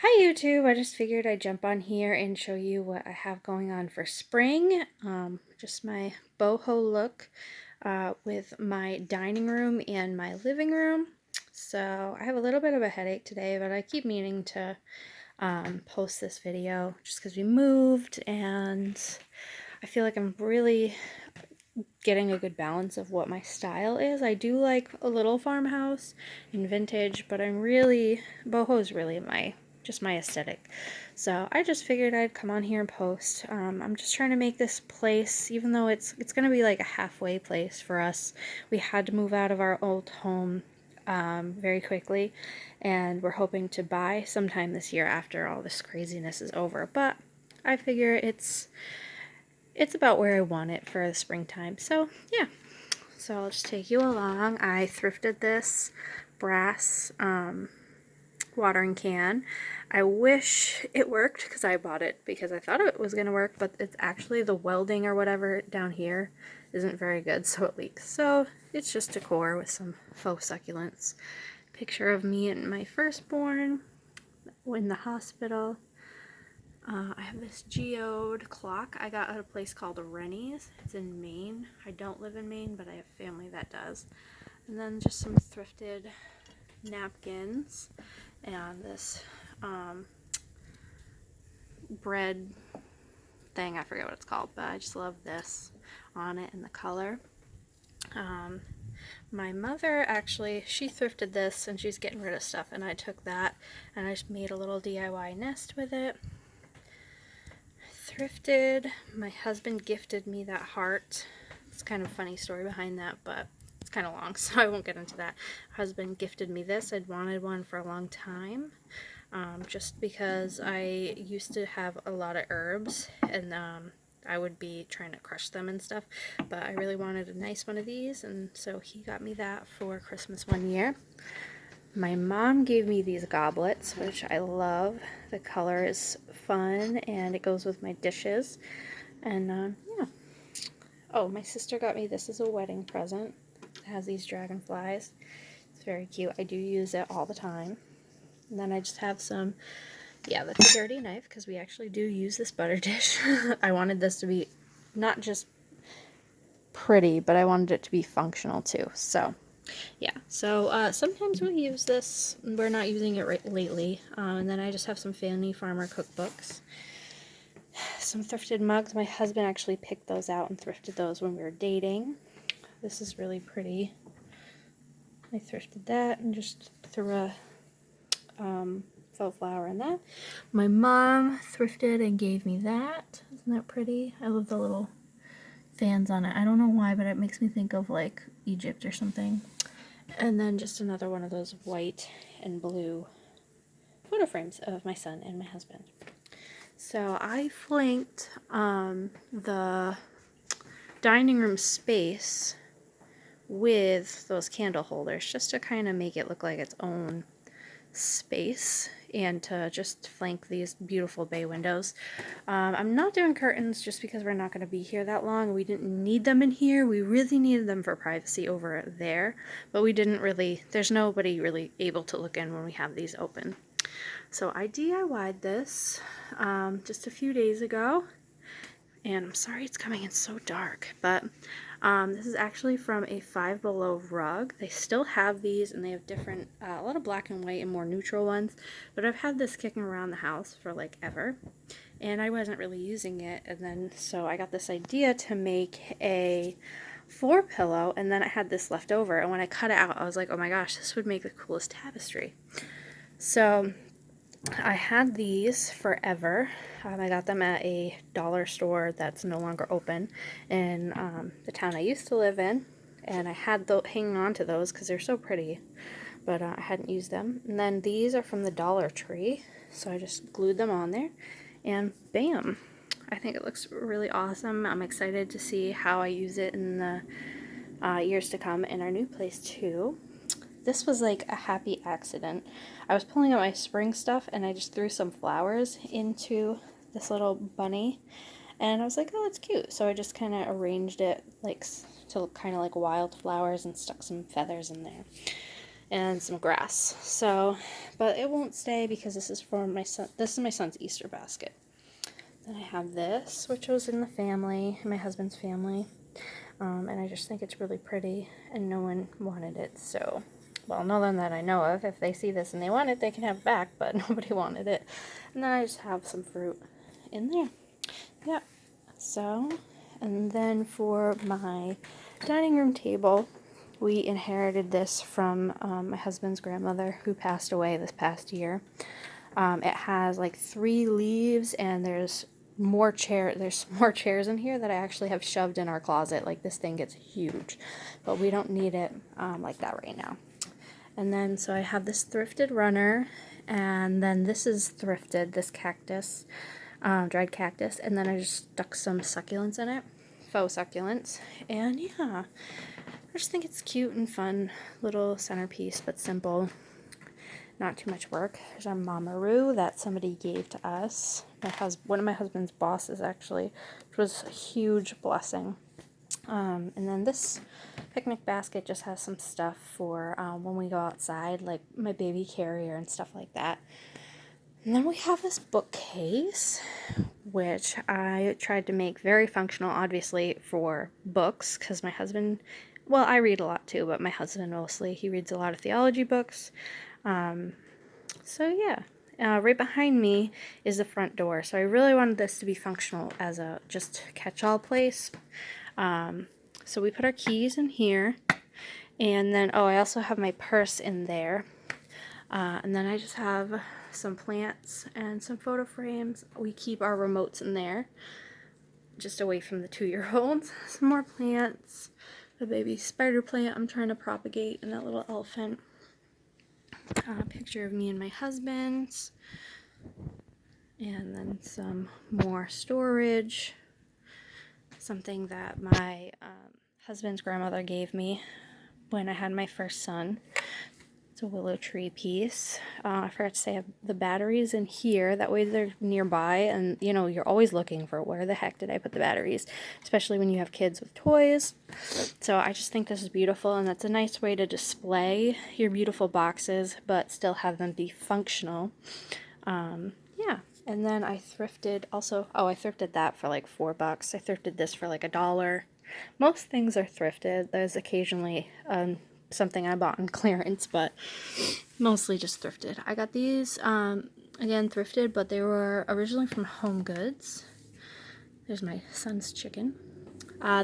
Hi YouTube, I just figured I'd jump on here and show you what I have going on for spring. Just my boho look with my dining room and my living room. So I have a little bit of a headache today, but I keep meaning to post this video just because we moved and I feel like I'm really getting a good balance of what my style is. I do like a little farmhouse and vintage, but boho is really just my aesthetic. So I just figured I'd come on here and post. I'm just trying to make this place, even though it's gonna be like a halfway place for us. We had to move out of our old home very quickly, and we're hoping to buy sometime this year after all this craziness is over. But I figure it's about where I want it for the springtime. So yeah, so I'll just take you along. I thrifted this brass watering can. I wish it worked because I bought it because I thought it was going to work, but it's actually the welding or whatever down here isn't very good, so it leaks. So it's just decor with some faux succulents. Picture of me and my firstborn in the hospital. I have this geode clock I got at a place called Rennie's. It's in Maine. I don't live in Maine, but I have family that does. And then just some thrifted napkins and this bread thing. I forget what it's called, but I just love this on it and the color. My mother actually, she thrifted this and she's getting rid of stuff, and I took that and I just made a little DIY nest with it. Thrifted. My husband gifted me that heart. It's kind of a funny story behind that, but it's kind of long, so I won't get into that. Husband gifted me this. I'd wanted one for a long time, just because I used to have a lot of herbs, and I would be trying to crush them and stuff, but I really wanted a nice one of these, and so he got me that for Christmas one year. My mom gave me these goblets, which I love. The color is fun and it goes with my dishes. And yeah. Oh, my sister got me this as a wedding present. It has these dragonflies. It's very cute. I do use it all the time. And then I just have some, yeah, that's a dirty knife because we actually do use this butter dish. I wanted this to be not just pretty, but I wanted it to be functional too. So yeah, so sometimes we use this. We're not using it lately. And then I just have some Fanny Farmer cookbooks. Some thrifted mugs. My husband actually picked those out and thrifted those when we were dating. This is really pretty. I thrifted that and just threw a faux flower in that. My mom thrifted and gave me that. Isn't that pretty? I love the little fans on it. I don't know why, but it makes me think of like Egypt or something. And then just another one of those white and blue photo frames of my son and my husband. So I flanked the dining room space with those candle holders just to kind of make it look like its own space and to just flank these beautiful bay windows. I'm not doing curtains just because we're not going to be here that long. We didn't need them in here. We really needed them for privacy over there, but we didn't really, there's nobody really able to look in when we have these open. So I DIY'd this just a few days ago, and I'm sorry it's coming in so dark, but this is actually from a Five Below rug. They still have these, and they have different, a lot of black and white and more neutral ones, but I've had this kicking around the house for like ever, and I wasn't really using it, and then so I got this idea to make a floor pillow, and then I had this left over, and when I cut it out, I was like, oh my gosh, this would make the coolest tapestry. So I had these forever. I got them at a dollar store that's no longer open in the town I used to live in, and I had hanging on to those because they're so pretty, but I hadn't used them. And then these are from the Dollar Tree, so I just glued them on there, and bam! I think it looks really awesome. I'm excited to see how I use it in the years to come in our new place too. This was like a happy accident. I was pulling out my spring stuff and I just threw some flowers into this little bunny, and I was like, oh, that's cute. So I just kind of arranged it like to look kind of like wildflowers and stuck some feathers in there. and some grass. So, but it won't stay because this is for my son. This is my son's Easter basket. Then I have this, which was in the family, my husband's family. And I just think it's really pretty, and no one wanted it, so, well, no one that I know of. If they see this and they want it, they can have it back, but nobody wanted it. And then I just have some fruit in there. Yeah, so, and then for my dining room table, we inherited this from my husband's grandmother, who passed away this past year. It has like 3 leaves, and there's more chairs in here that I actually have shoved in our closet. Like, this thing gets huge, but we don't need it like that right now. And then so I have this thrifted runner, and then this is thrifted, this cactus, dried cactus, and then I just stuck some succulents in it, faux succulents. And yeah, I just think it's cute and fun little centerpiece, but simple. Not too much work. There's our Mamaroo that somebody gave to us. One of my husband's bosses, actually, which was a huge blessing. And then this picnic basket just has some stuff for when we go outside, like my baby carrier and stuff like that. And then we have this bookcase, which I tried to make very functional, obviously, for books, because my husband, well, I read a lot too, but my husband mostly, he reads a lot of theology books. So yeah, right behind me is the front door. So I really wanted this to be functional as a just catch-all place. So we put our keys in here, and then, oh, I also have my purse in there. And then I just have some plants and some photo frames. We keep our remotes in there, just away from the 2-year-olds. Some more plants, the baby spider plant I'm trying to propagate, and that little elephant. A picture of me and my husband, and then some more storage, something that my husband's grandmother gave me when I had my first son. It's a willow tree piece. I forgot to say the batteries in here, that way they're nearby, and you know, you're always looking for where the heck did I put the batteries, especially when you have kids with toys. So I just think this is beautiful, and that's a nice way to display your beautiful boxes but still have them be functional. Yeah, and then I thrifted also, I thrifted that for like $4. I thrifted this for like $1. Most things are thrifted. There's occasionally something I bought on clearance, but mostly just thrifted. I got these, again, thrifted, but they were originally from Home Goods. There's my son's chicken.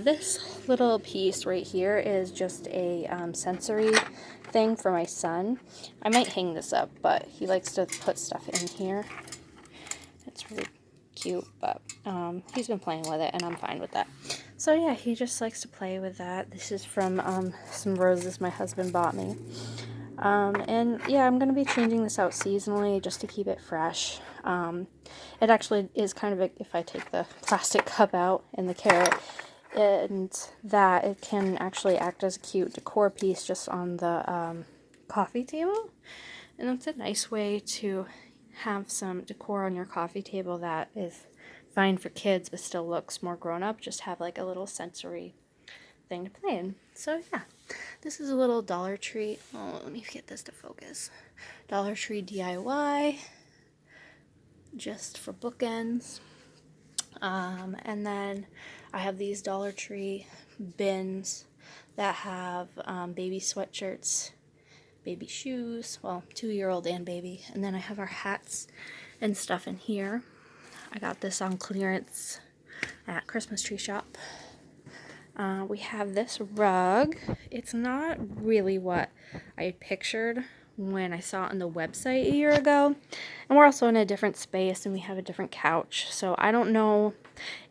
This little piece right here is just a sensory thing for my son. I might hang this up, but he likes to put stuff in here. It's really cute, but he's been playing with it, and I'm fine with that. So yeah, he just likes to play with that. This is from some roses my husband bought me. And yeah, I'm going to be changing this out seasonally just to keep it fresh. It actually is kind of if I take the plastic cup out and the carrot, and that it can actually act as a cute decor piece just on the coffee table. And it's a nice way to have some decor on your coffee table that is fine for kids but still looks more grown up. Just have like a little sensory thing to play in. So yeah, this is a little Dollar Tree. Oh, let me get this to focus. Dollar Tree DIY, just for bookends. And then I have these Dollar Tree bins that have baby sweatshirts, baby shoes, well, 2-year-old and baby. And then I have our hats and stuff in here. I got this on clearance at Christmas Tree Shop. We have this rug. It's not really what I had pictured when I saw it on the website a year ago. And we're also in a different space, and we have a different couch. So I don't know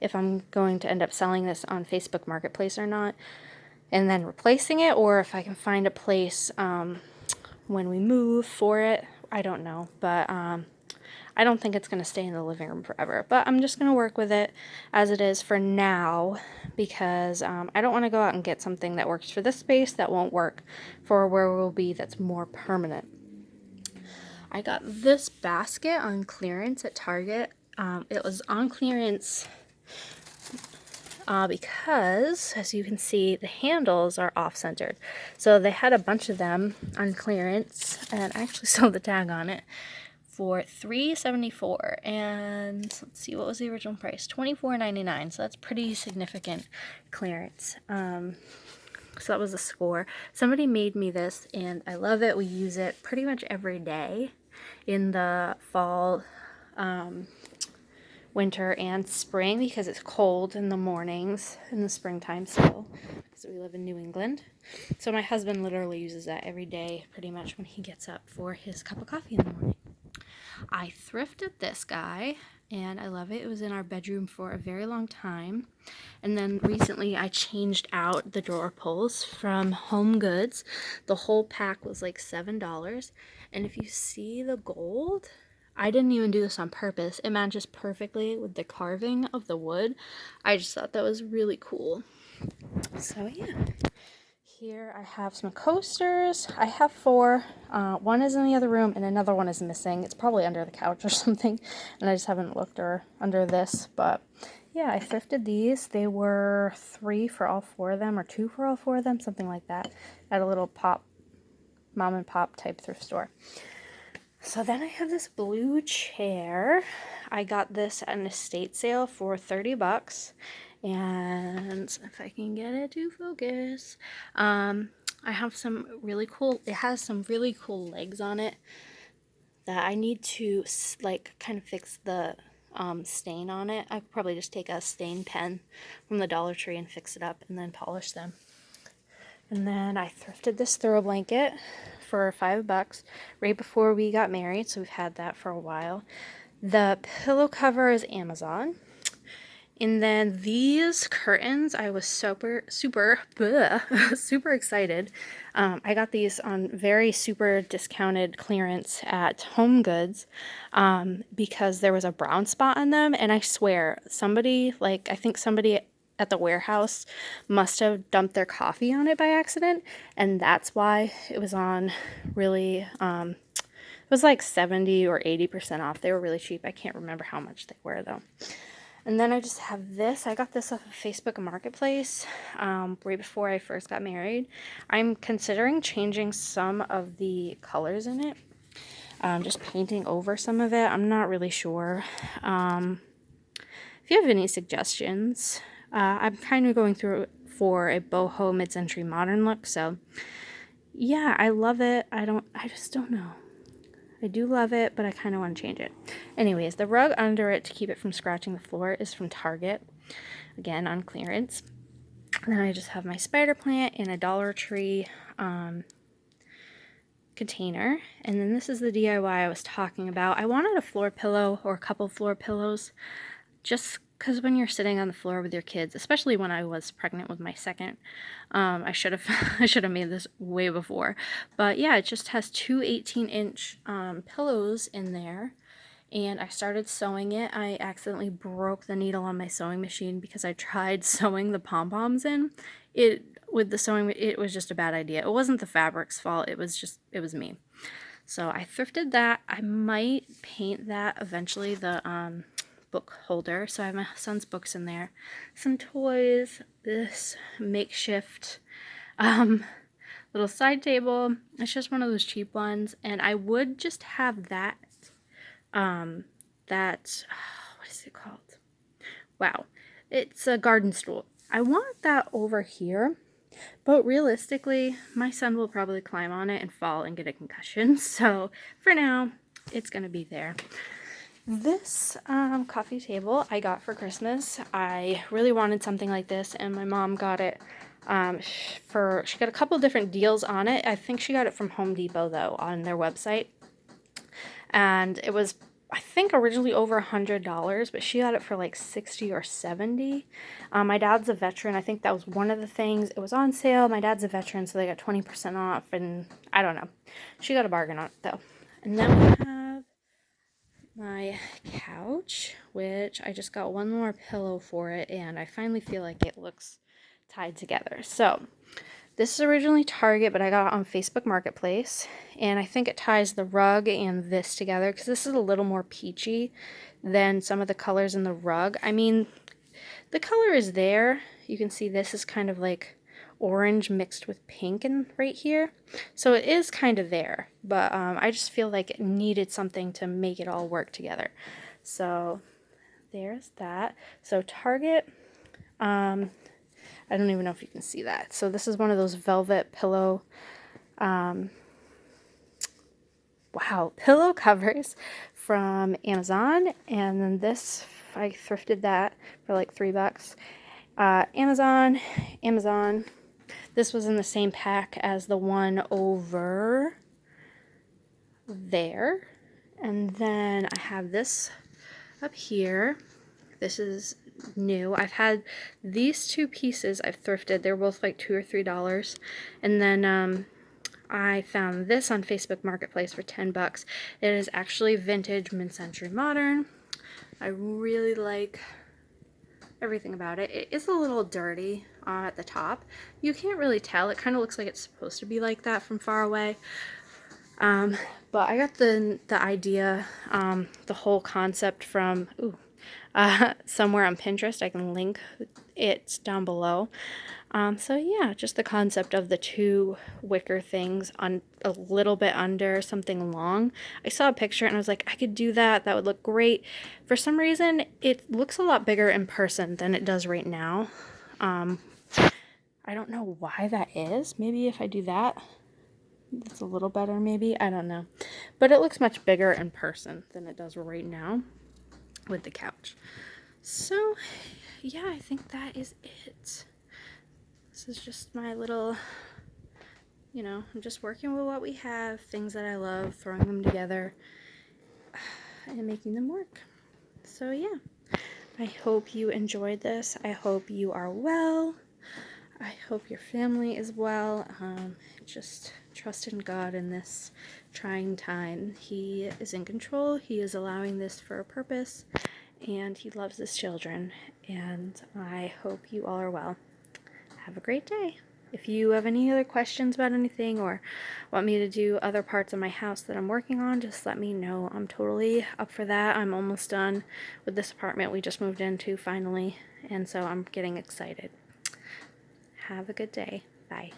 if I'm going to end up selling this on Facebook Marketplace or not, and then replacing it, or if I can find a place when we move for it. I don't know, but I don't think it's going to stay in the living room forever, but I'm just going to work with it as it is for now, because I don't want to go out and get something that works for this space that won't work for where we'll be that's more permanent. I got this basket on clearance at Target. It was on clearance because, as you can see, the handles are off-centered. So they had a bunch of them on clearance, and I actually saw the tag on it for $3.74. And let's see, what was the original price? $24.99. So that's pretty significant clearance. So that was a score. Somebody made me this, and I love it. We use it pretty much every day in the fall, winter, and spring, because it's cold in the mornings in the springtime still, because we live in New England. So my husband literally uses that every day pretty much when he gets up for his cup of coffee in the morning. I thrifted this guy, and I love it. It was in our bedroom for a very long time. And then recently I changed out the drawer pulls from Home Goods. The whole pack was like $7. And if you see the gold, I didn't even do this on purpose. It matches perfectly with the carving of the wood. I just thought that was really cool. So yeah. Here I have some coasters. I have 4. One is in the other room and another one is missing. It's probably under the couch or something, and I just haven't looked or under this. But yeah, I thrifted these. They were 3 for all 4 of them, or 2 for all 4 of them, something like that, at a little mom and pop type thrift store. So then I have this blue chair. I got this at an estate sale for $30. And if I can get it to focus, I have some really cool, it has some really cool legs on it that I need to like kind of fix the stain on it. I could probably just take a stain pen from the Dollar Tree and fix it up and then polish them. And then I thrifted this throw blanket for $5 right before we got married, so we've had that for a while. The pillow cover is Amazon. And then these curtains, I was super excited. I got these on very super discounted clearance at Home Goods because there was a brown spot on them. And I swear, I think somebody at the warehouse must have dumped their coffee on it by accident. And that's why it was on really, it was like 70 or 80% off. They were really cheap. I can't remember how much they were though. And then I just have this. I got this off of Facebook Marketplace right before I first got married. I'm considering changing some of the colors in it. Just painting over some of it. I'm not really sure. If you have any suggestions, I'm kind of going through for a boho mid-century modern look. So yeah, I love it. I just don't know. I do love it, but I kind of want to change it. Anyways, the rug under it to keep it from scratching the floor is from Target. Again, on clearance. And then I just have my spider plant in a Dollar Tree container. And then this is the DIY I was talking about. I wanted a floor pillow or a couple floor pillows just because when you're sitting on the floor with your kids, especially when I was pregnant with my second, I should have made this way before. But yeah, it just has 2 18-inch pillows in there. And I started sewing it. I accidentally broke the needle on my sewing machine because I tried sewing the pom-poms in. It was just a bad idea. It wasn't the fabric's fault. It was me. So I thrifted that. I might paint that eventually, the book holder. So I have my son's books in there. Some toys, this makeshift little side table. It's just one of those cheap ones. And I would just have that what is it called? Wow. It's a garden stool. I want that over here, but realistically, my son will probably climb on it and fall and get a concussion. So for now, it's going to be there. This coffee table I got for Christmas. I really wanted something like this, and my mom got it she got a couple different deals on it. I think she got it from Home Depot though, on their website. And it was, I think, originally over $100, but she got it for like 60 or 70. My dad's a veteran. I think that was one of the things. It was on sale. My dad's a veteran, so they got 20% off, and I don't know. She got a bargain on it though. And then we have my couch, which I just got one more pillow for it, and I finally feel like it looks tied together. So this is originally Target, but I got it on Facebook Marketplace, and I think it ties the rug and this together because this is a little more peachy than some of the colors in the rug. I mean, the color is there. You can see this is kind of like orange mixed with pink and right here. So it is kind of there, but I just feel like it needed something to make it all work together. So there's that. So Target, I don't even know if you can see that. So this is one of those velvet pillow, pillow covers from Amazon. And then this, I thrifted that for like $3. Amazon. This was in the same pack as the one over there. And then I have this up here. This is new. I've had these two pieces I've thrifted. They're both like $2 or $3. And then I found this on Facebook Marketplace for $10. It is actually vintage mid-century modern. I really like everything about it. It is a little dirty at the top. You can't really tell. It kind of looks like it's supposed to be like that from far away. But I got the idea, the whole concept from somewhere on Pinterest. I can link it down below. So yeah, just the concept of the two wicker things on a little bit under something long. I saw a picture and I was like, I could do that. That would look great. For some reason, it looks a lot bigger in person than it does right now. I don't know why that is. Maybe if I do that, it's a little better maybe. I don't know. But it looks much bigger in person than it does right now with the couch. So yeah, I think that is it. This is just my little, I'm just working with what we have, things that I love, throwing them together and making them work. So yeah, I hope you enjoyed this. I hope you are well. I hope your family is well. Just trust in God in this trying time. He is in control. He is allowing this for a purpose, and He loves His children. And I hope you all are well. Have a great day. If you have any other questions about anything or want me to do other parts of my house that I'm working on, just let me know. I'm totally up for that. I'm almost done with this apartment we just moved into finally, and so I'm getting excited. Have a good day. Bye.